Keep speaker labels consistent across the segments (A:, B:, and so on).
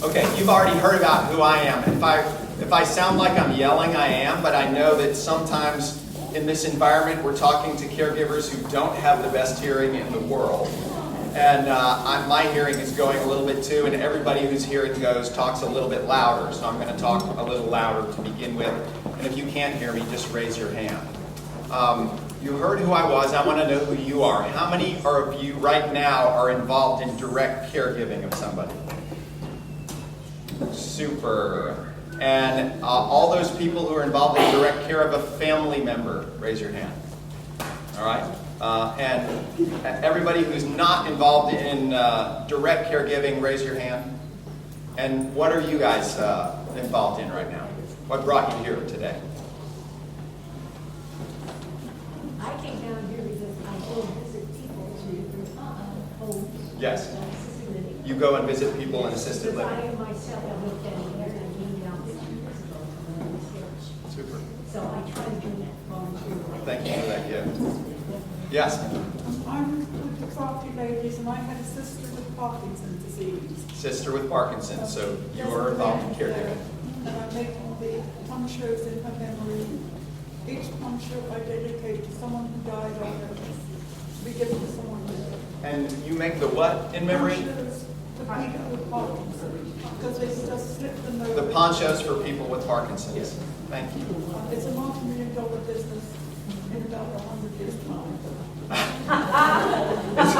A: Okay, you've already heard about who I am. If I sound like I'm yelling, I am, but I know that sometimes in this environment we're talking to caregivers who don't have the best hearing in the world. And my hearing is going a little bit too, and everybody whose hearing talks a little bit louder, so I'm going to talk a little louder to begin with. And if you can't hear me, just raise your hand. You heard who I was. I want to know who you are. How many of you right now are involved in direct caregiving of somebody? Super. And all those people who are involved in direct care of a family member, raise your hand. All right? And everybody who's not involved in direct caregiving, raise your hand. And what are you guys involved in right now? What brought you here today?
B: I came down here because I go visit people to different homes.
A: Yes.
B: Assisted living.
A: You go and visit people in assisted
B: Because
A: living.
B: I myself have lived down here and I came down 15 years ago to learn this here.
A: Super.
B: So I try to do that volunteer.
A: Thank you for that gift. Yes?
C: I'm with the property ladies, and I had a sister with Parkinson's disease.
A: Sister with Parkinson's, so you are involved in caregiving.
C: And I make all the pump shows in her memory. Each pump show I dedicate to someone who died on her. We give it to someone new.
A: And you make the what in memory?
C: Pump shows for people with Parkinson's, because they just slip the nose.
A: The ponchos for people with Parkinson's. Thank you.
C: It's a multi-million-dollar business in about 100 years' time.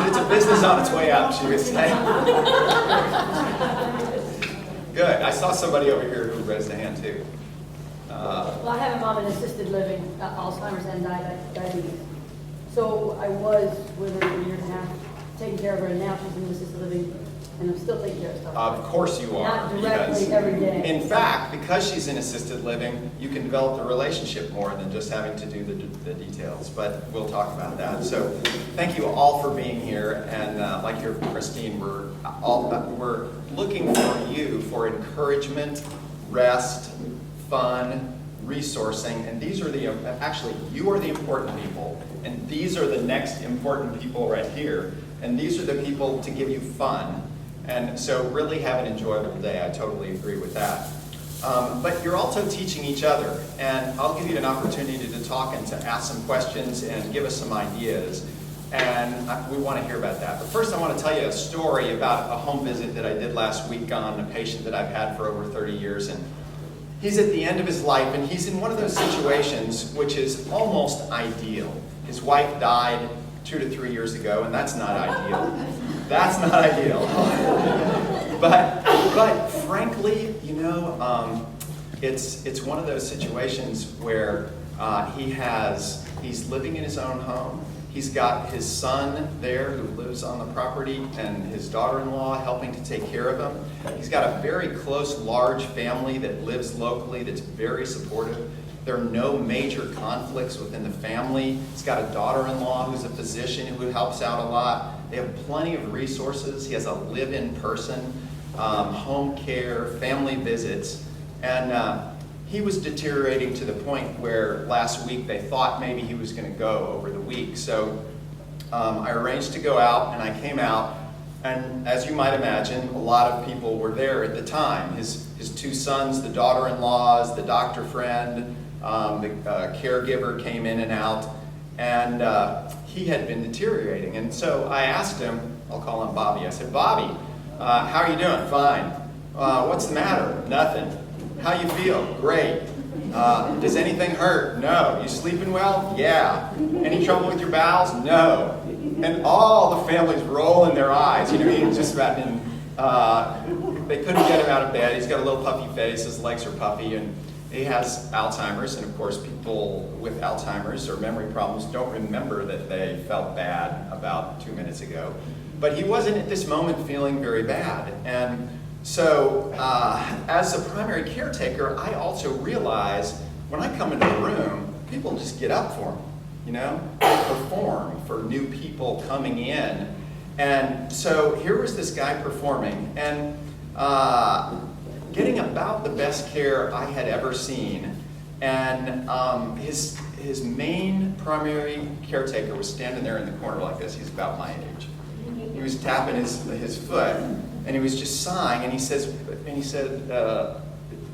A: It's a business on its way up, she would say. Good. I saw somebody over here who raised a hand too.
D: Well, I have a mom in assisted living, Alzheimer's and diabetes. So I was with her for a year and a half, taking care of her, and now she's in assisted living, and I'm still taking care of stuff.
A: Of course you are.
D: Not directly every day.
A: In fact, because she's in assisted living, you can develop the relationship more than just having to do the details. But we'll talk about that. So thank you all for being here. And like your Christine, we're looking for you for encouragement, rest, fun, resourcing, and these are actually you are the important people, and these are the next important people right here, and these are the people to give you fun. And so really have an enjoyable day. I totally agree with that. But you're also teaching each other, and I'll give you an opportunity to talk and to ask some questions and give us some ideas. And we want to hear about that. But first I want to tell you a story about a home visit that I did last week on a patient that I've had for over 30 years. And he's at the end of his life, and he's in one of those situations which is almost ideal. His wife died 2 to 3 years ago, and that's not ideal. That's not ideal. but frankly, you know, it's one of those situations where he's living in his own home. He's got his son there who lives on the property and his daughter-in-law helping to take care of him. He's got a very close, large family that lives locally that's very supportive. There are no major conflicts within the family. He's got a daughter-in-law who's a physician who helps out a lot. They have plenty of resources. He has a live-in person, home care, family visits. And he was deteriorating to the point where last week they thought maybe he was going to go over the week. So I arranged to go out, and I came out. And as you might imagine, a lot of people were there at the time. His 2 sons, the daughter-in-laws, the doctor friend, the caregiver came in and out, and he had been deteriorating. And so I asked him, I'll call him Bobby, I said, Bobby, how are you doing? Fine. What's the matter? Nothing. How you feel? Great. Does anything hurt? No. You sleeping well? Yeah. Any trouble with your bowels? No. And all the families rolling their eyes. You know, he was just about in, they couldn't get him out of bed. He's got a little puffy face. His legs are puffy, and he has Alzheimer's. And of course, people with Alzheimer's or memory problems don't remember that they felt bad about 2 minutes ago. But he wasn't at this moment feeling very bad. And so as a primary caretaker, I also realize when I come into a room, people just get up for me, you know, perform for new people coming in. And so here was this guy performing and getting about the best care I had ever seen. And his main primary caretaker was standing there in the corner like this. He's about my age. He was tapping his foot. and he was just sighing, and he said,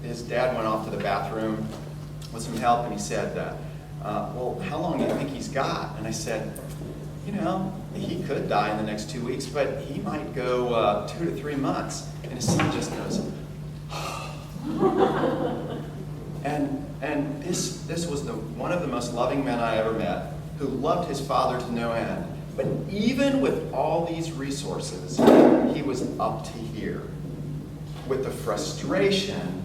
A: his dad went off to the bathroom with some help, and he said, well, how long do you think he's got? And I said, you know, he could die in the next 2 weeks, but he might go 2 to 3 months. And his son just goes, and this was one of the most loving men I ever met, who loved his father to no end. But even with all these resources, he was up to here with the frustration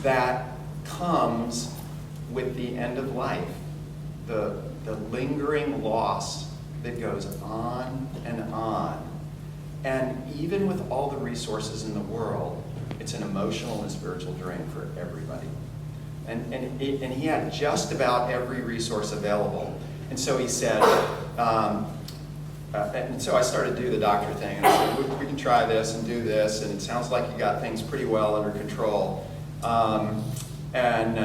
A: that comes with the end of life, the lingering loss that goes on and on. And even with all the resources in the world, it's an emotional and spiritual drain for everybody. And he had just about every resource available. And so he said, and so I started to do the doctor thing. And I said, we can try this and do this, and it sounds like you got things pretty well under control. And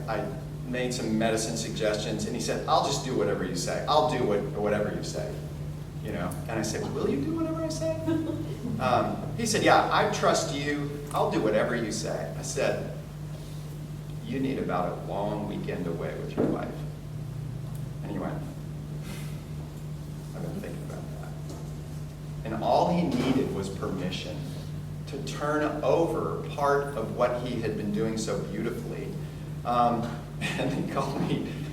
A: I made some medicine suggestions, and he said, I'll just do whatever you say. I'll do whatever you say. You know? And I said, will you do whatever I say? He said, yeah, I trust you. I'll do whatever you say. I said, you need about a long weekend away with your wife. And he went, I've been thinking about that. And all he needed was permission to turn over part of what he had been doing so beautifully. And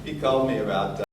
A: he called me about